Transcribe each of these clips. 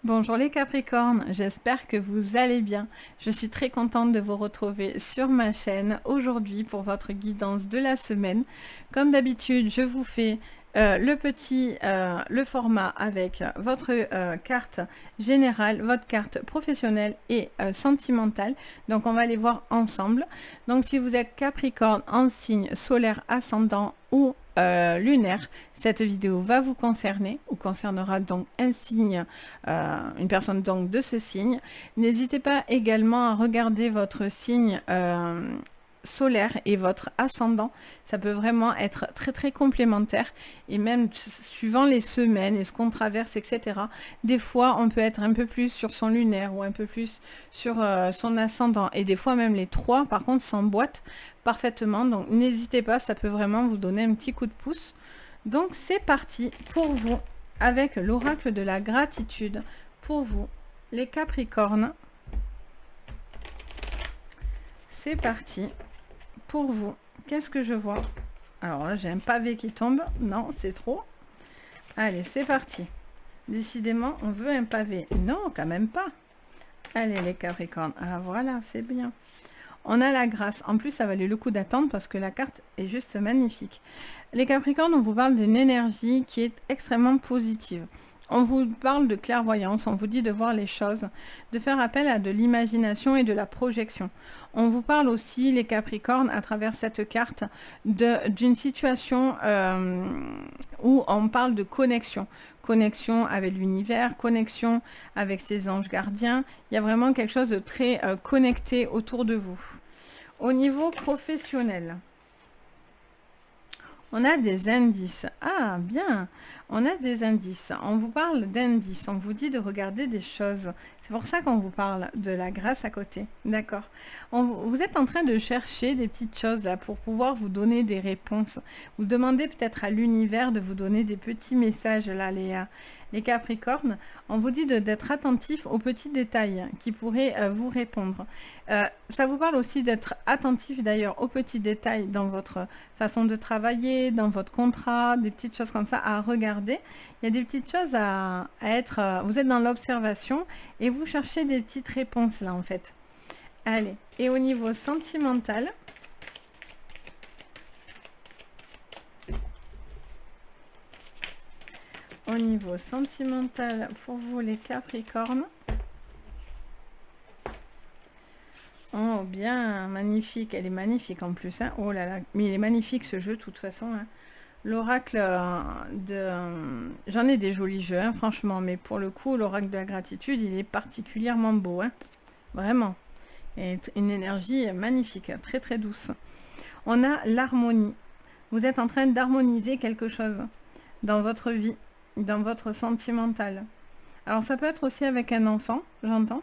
Bonjour les Capricornes, j'espère que vous allez bien. Je suis très contente de vous retrouver sur ma chaîne aujourd'hui pour votre guidance de la semaine. Comme d'habitude, je vous fais le format avec votre carte générale, votre carte professionnelle et sentimentale. Donc on va les voir ensemble. Donc si vous êtes Capricorne en signe solaire ascendant ou lunaire, cette vidéo va vous concerner ou concernera donc un signe, une personne donc de ce signe. N'hésitez pas également à regarder votre signe solaire et votre ascendant, ça peut vraiment être très complémentaire et même suivant les semaines et ce qu'on traverse, etc. Des fois on peut être un peu plus sur son lunaire ou un peu plus sur son ascendant et des fois même les trois par contre s'emboîtent parfaitement, donc n'hésitez pas, ça peut vraiment vous donner un petit coup de pouce. Donc c'est parti pour vous avec l'oracle de la gratitude pour vous les Capricornes. C'est parti pour vous. Qu'est-ce que je vois? Alors là j'ai un pavé qui tombe, non c'est trop. Allez c'est parti. Décidément on veut un pavé, non quand même pas. Allez les Capricornes, ah voilà c'est bien. On a la grâce, en plus ça valait le coup d'attendre parce que la carte est juste magnifique. Les Capricornes, on vous parle d'une énergie qui est extrêmement positive. On vous parle de clairvoyance, on vous dit de voir les choses, de faire appel à de l'imagination et de la projection. On vous parle aussi, les Capricornes, à travers cette carte, d'une situation où on parle de connexion. Connexion avec l'univers, connexion avec ses anges gardiens. Il y a vraiment quelque chose de très connecté autour de vous. Au niveau professionnel, on a des indices. Ah, bien. On a des indices. On vous parle d'indices. On vous dit de regarder des choses. C'est pour ça qu'on vous parle de la grâce à côté. D'accord. Vous êtes en train de chercher des petites choses là pour pouvoir vous donner des réponses. Vous demandez peut-être à l'univers de vous donner des petits messages là, les Capricornes. On vous dit d'être attentif aux petits détails qui pourraient vous répondre. Ça vous parle aussi d'être attentif d'ailleurs aux petits détails dans votre façon de travailler, dans votre contrat, des petites choses comme ça à regarder. Il y a des petites choses à être... vous êtes dans l'observation et vous cherchez des petites réponses là en fait. Allez, et au niveau sentimental... Au niveau sentimental, pour vous les Capricornes. Oh, bien, magnifique. Elle est magnifique en plus. Hein. Oh là là, mais il est magnifique ce jeu de toute façon. Hein. L'oracle j'en ai des jolis jeux, hein, franchement. Mais pour le coup, l'oracle de la gratitude, il est particulièrement beau. Hein. Vraiment. Et une énergie magnifique, très douce. On a l'harmonie. Vous êtes en train d'harmoniser quelque chose dans votre vie, dans votre sentimental. Alors ça peut être aussi avec un enfant, j'entends.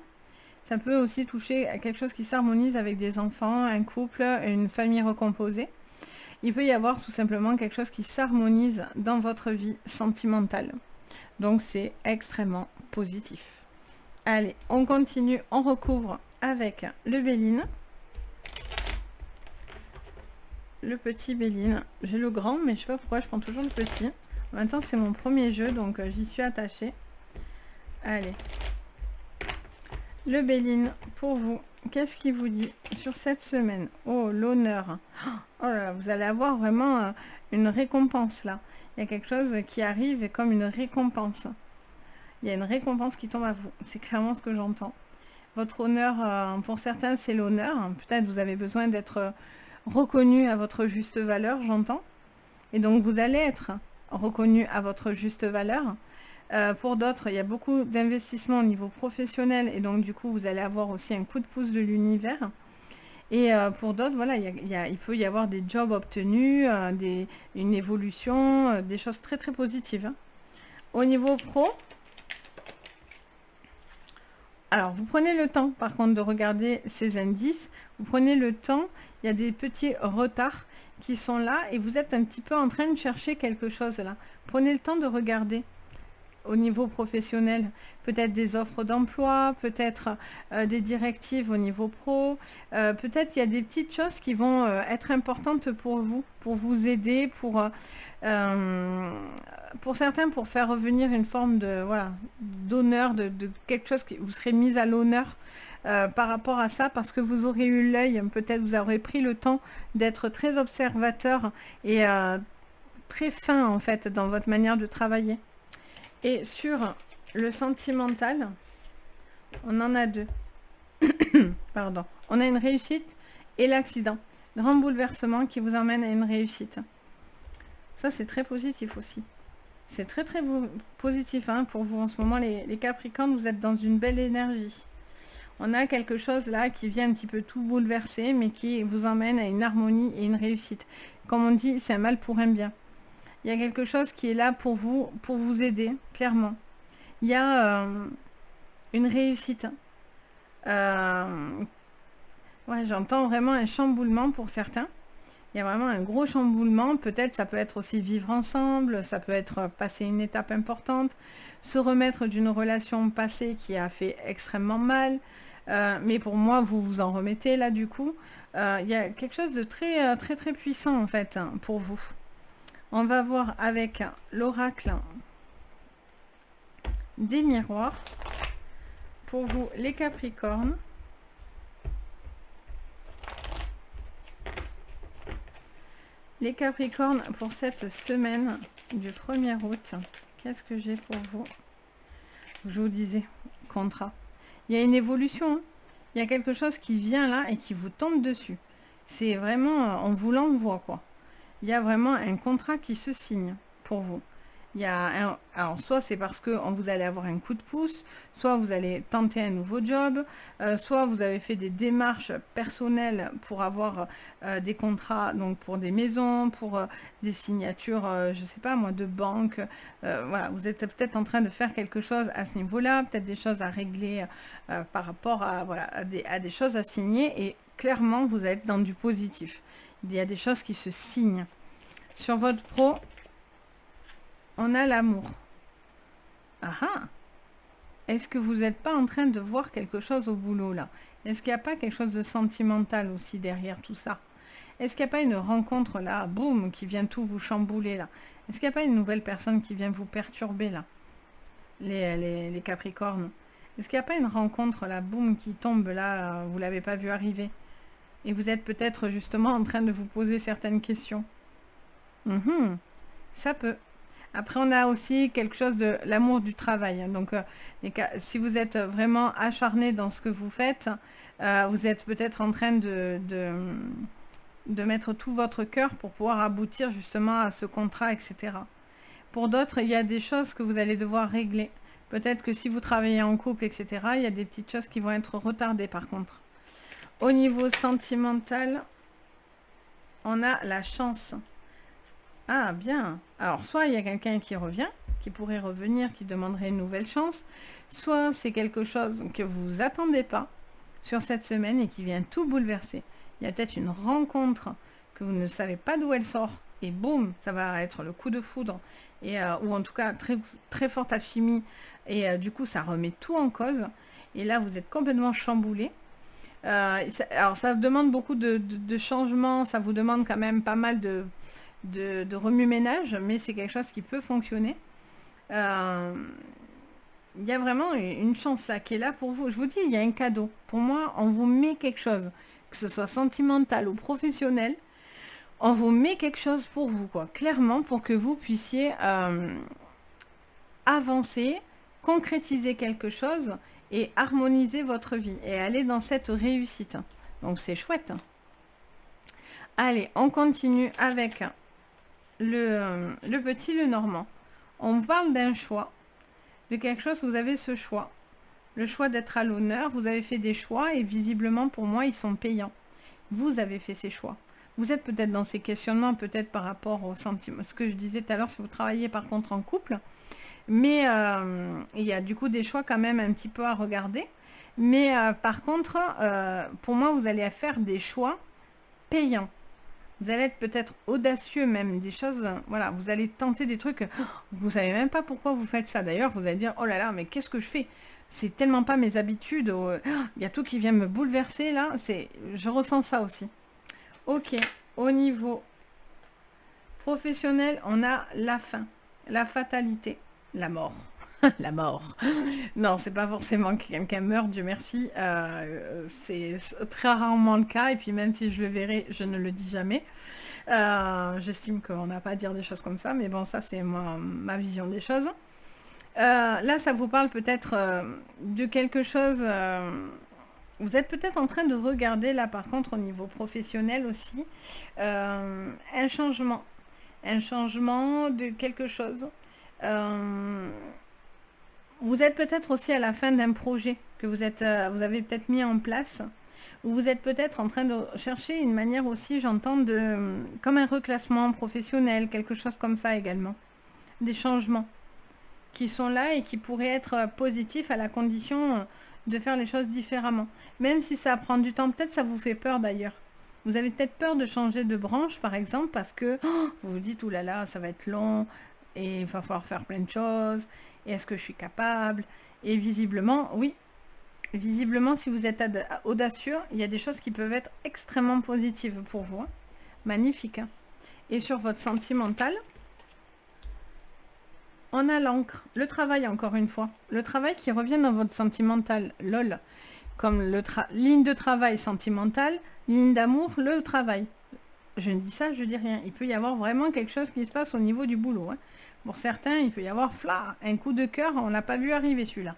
Ça peut aussi toucher à quelque chose qui s'harmonise avec des enfants, un couple, une famille recomposée. Il peut y avoir tout simplement quelque chose qui s'harmonise dans votre vie sentimentale. Donc c'est extrêmement positif. Allez, on continue, on recouvre avec le Béline. Le petit Béline. J'ai le grand, mais je sais pas pourquoi je prends toujours le petit. Maintenant, c'est mon premier jeu, donc j'y suis attachée. Allez. Le Béline, pour vous, qu'est-ce qu'il vous dit sur cette semaine? Oh, l'honneur. Oh là là, vous allez avoir vraiment une récompense là. Il y a quelque chose qui arrive et comme une récompense. Il y a une récompense qui tombe à vous. C'est clairement ce que j'entends. Votre honneur, pour certains, c'est l'honneur. Peut-être vous avez besoin d'être reconnu à votre juste valeur, j'entends. Et donc, vous allez être reconnu à votre juste valeur. Pour d'autres, il y a beaucoup d'investissements au niveau professionnel et donc du coup, vous allez avoir aussi un coup de pouce de l'univers. Et pour d'autres, voilà, il peut y avoir des jobs obtenus, une évolution, des choses très positives. Hein. Au niveau pro, alors vous prenez le temps par contre de regarder ces indices, vous prenez le temps, il y a des petits retards qui sont là et vous êtes un petit peu en train de chercher quelque chose là. Prenez le temps de regarder. au niveau professionnel, peut-être des offres d'emploi, peut-être des directives au niveau pro, peut-être il y a des petites choses qui vont être importantes pour vous aider, pour certains, pour faire revenir une forme de, voilà, d'honneur, de quelque chose qui vous serez mis à l'honneur par rapport à ça, parce que vous aurez eu l'œil, peut-être vous aurez pris le temps d'être très observateur et très fin en fait dans votre manière de travailler. Et sur le sentimental, on en a deux. Pardon. On a une réussite et l'accident. Grand bouleversement qui vous emmène à une réussite. Ça, c'est très positif aussi. C'est très très positif hein, pour vous en ce moment, les Capricornes. Vous êtes dans une belle énergie. On a quelque chose là qui vient un petit peu tout bouleverser, mais qui vous emmène à une harmonie et une réussite. Comme on dit, c'est un mal pour un bien. Il y a quelque chose qui est là pour vous aider, clairement. Il y a une réussite. Ouais, j'entends vraiment un chamboulement pour certains. Il y a vraiment un gros chamboulement. Peut-être ça peut être aussi vivre ensemble, ça peut être passer une étape importante, se remettre d'une relation passée qui a fait extrêmement mal. Mais pour moi, vous vous en remettez là du coup. Il y a quelque chose de très très très puissant en fait pour vous. On va voir avec l'oracle des miroirs pour vous les Capricornes. Les Capricornes pour cette semaine du 1er août, qu'est-ce que j'ai pour vous? Je vous disais, contrat. Il y a une évolution, hein. Il y a quelque chose qui vient là et qui vous tombe dessus. C'est vraiment, on vous l'envoie quoi. Il y a vraiment un contrat qui se signe pour vous. Il y a alors soit c'est parce que vous allez avoir un coup de pouce, soit vous allez tenter un nouveau job, soit vous avez fait des démarches personnelles pour avoir des contrats, donc pour des maisons, pour des signatures, je sais pas moi, de banque. Voilà, vous êtes peut-être en train de faire quelque chose à ce niveau-là, peut-être des choses à régler par rapport à, voilà, à des choses à signer, et clairement vous êtes dans du positif. Il y a des choses qui se signent. Sur votre pro, on a l'amour. Ah ah! Est-ce que vous n'êtes pas en train de voir quelque chose au boulot là? Est-ce qu'il n'y a pas quelque chose de sentimental aussi derrière tout ça? Est-ce qu'il n'y a pas une rencontre là, boum, qui vient tout vous chambouler là? Est-ce qu'il n'y a pas une nouvelle personne qui vient vous perturber là? Les Capricornes. Est-ce qu'il n'y a pas une rencontre là, boum, qui tombe là, vous ne l'avez pas vu arriver? Et vous êtes peut-être justement en train de vous poser certaines questions. Ça peut. Après, on a aussi quelque chose de l'amour du travail. Donc, si vous êtes vraiment acharné dans ce que vous faites, vous êtes peut-être en train de mettre tout votre cœur pour pouvoir aboutir justement à ce contrat, etc. Pour d'autres, il y a des choses que vous allez devoir régler. Peut-être que si vous travaillez en couple, etc., il y a des petites choses qui vont être retardées par contre. Au niveau sentimental, on a la chance. Ah, bien. Alors, soit il y a quelqu'un qui revient, qui pourrait revenir, qui demanderait une nouvelle chance, soit c'est quelque chose que vous vous attendez pas sur cette semaine et qui vient tout bouleverser. Il y a peut-être une rencontre que vous ne savez pas d'où elle sort, et boum, ça va être le coup de foudre, et, ou en tout cas très, très forte alchimie, et du coup ça remet tout en cause, et là vous êtes complètement chamboulé. Alors ça demande beaucoup de changements, ça vous demande quand même pas mal de remue-ménage, mais c'est quelque chose qui peut fonctionner. Il y a vraiment une chance là, qui est là pour vous. Je vous dis, il y a un cadeau. Pour moi, on vous met quelque chose, que ce soit sentimental ou professionnel, on vous met quelque chose pour vous, quoi. Clairement, pour que vous puissiez avancer, concrétiser quelque chose et harmoniser votre vie et aller dans cette réussite. Donc c'est chouette. Allez, on continue avec le petit Lenormand. On parle d'un choix, de quelque chose, vous avez ce choix. Le choix d'être à l'honneur, vous avez fait des choix et visiblement pour moi ils sont payants. Vous avez fait ces choix. Vous êtes peut-être dans ces questionnements, peut-être par rapport au sentiment. Ce que je disais tout à l'heure, si vous travaillez par contre en couple, mais il y a du coup des choix quand même un petit peu à regarder. Mais par contre, pour moi, vous allez faire des choix payants. Vous allez être peut-être audacieux même, des choses, voilà, vous allez tenter des trucs, vous savez même pas pourquoi vous faites ça. D'ailleurs, vous allez dire, oh là là, mais qu'est-ce que je fais? C'est tellement pas mes habitudes, il y a tout qui vient me bouleverser là, je ressens ça aussi. Ok, au niveau professionnel, on a la fin, la fatalité, la mort. La mort. Non, c'est pas forcément que quelqu'un meurt, Dieu merci. C'est très rarement le cas. Et puis même si je le verrai, je ne le dis jamais. J'estime qu'on n'a pas à dire des choses comme ça. Mais bon, ça c'est ma vision des choses. Là, ça vous parle peut-être de quelque chose... vous êtes peut-être en train de regarder, là par contre, au niveau professionnel aussi, un changement. Un changement de quelque chose. Vous êtes peut-être aussi à la fin d'un projet que vous avez peut-être mis en place, ou vous êtes peut-être en train de chercher une manière aussi, j'entends, comme un reclassement professionnel, quelque chose comme ça également. Des changements qui sont là et qui pourraient être positifs à la condition de faire les choses différemment. Même si ça prend du temps, peut-être ça vous fait peur d'ailleurs. Vous avez peut-être peur de changer de branche, par exemple, parce que vous vous dites, oulala, ça va être long, et il va falloir faire plein de choses, et est-ce que je suis capable? Et visiblement, oui, visiblement, si vous êtes audacieux, il y a des choses qui peuvent être extrêmement positives pour vous. Hein. Magnifique. Hein. Et sur votre sentimental, on a l'encre, le travail encore une fois. Le travail qui revient dans votre sentimental, lol. Comme ligne de travail sentimentale, ligne d'amour, le travail. Je ne dis ça, je dis rien. Il peut y avoir vraiment quelque chose qui se passe au niveau du boulot. Hein. Pour certains, il peut y avoir un coup de cœur, on ne l'a pas vu arriver celui-là.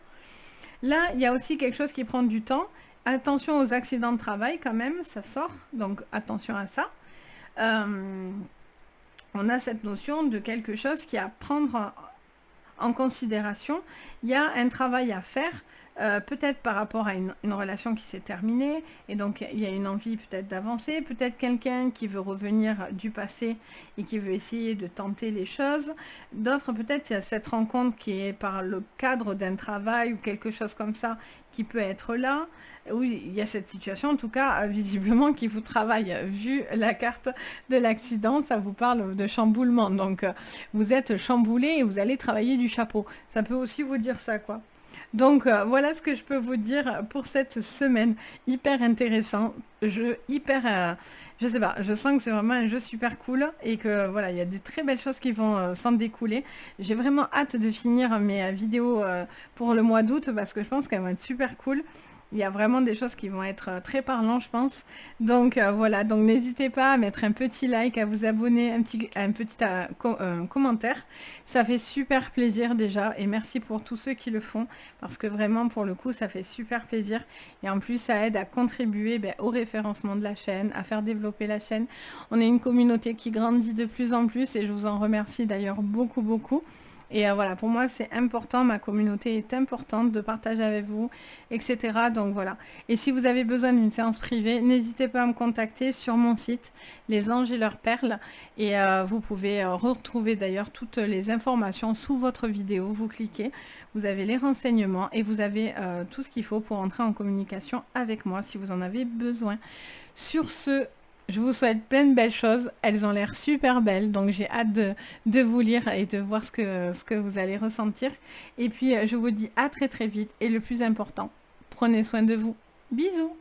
Là, il y a aussi quelque chose qui prend du temps. Attention aux accidents de travail quand même, ça sort. Donc attention à ça. On a cette notion de quelque chose qui est à prendre en considération. Il y a un travail à faire. Peut-être par rapport à une relation qui s'est terminée, et donc il y a une envie peut-être d'avancer, peut-être quelqu'un qui veut revenir du passé et qui veut essayer de tenter les choses, d'autres peut-être il y a cette rencontre qui est par le cadre d'un travail ou quelque chose comme ça qui peut être là, oui il y a cette situation en tout cas visiblement qui vous travaille, vu la carte de l'accident, ça vous parle de chamboulement, donc vous êtes chamboulé et vous allez travailler du chapeau, ça peut aussi vous dire ça quoi. Donc voilà ce que je peux vous dire pour cette semaine, hyper intéressant, je sais pas, je sens que c'est vraiment un jeu super cool et que voilà, il y a des très belles choses qui vont s'en découler. J'ai vraiment hâte de finir mes vidéos pour le mois d'août parce que je pense qu'elles vont être super cool. Il y a vraiment des choses qui vont être très parlantes, je pense. Donc voilà, donc n'hésitez pas à mettre un petit like, à vous abonner, un petit commentaire. Ça fait super plaisir déjà et merci pour tous ceux qui le font parce que vraiment pour le coup ça fait super plaisir et en plus ça aide à contribuer au référencement de la chaîne, à faire développer la chaîne. On est une communauté qui grandit de plus en plus et je vous en remercie d'ailleurs beaucoup beaucoup. Et voilà, pour moi, c'est important, ma communauté est importante de partager avec vous, etc. Donc voilà. Et si vous avez besoin d'une séance privée, n'hésitez pas à me contacter sur mon site, Les Anges et leurs perles. Et vous pouvez retrouver d'ailleurs toutes les informations sous votre vidéo. Vous cliquez, vous avez les renseignements et vous avez tout ce qu'il faut pour entrer en communication avec moi si vous en avez besoin. Sur ce, je vous souhaite plein de belles choses, elles ont l'air super belles, donc j'ai hâte de vous lire et de voir ce que vous allez ressentir. Et puis je vous dis à très très vite et le plus important, prenez soin de vous. Bisous!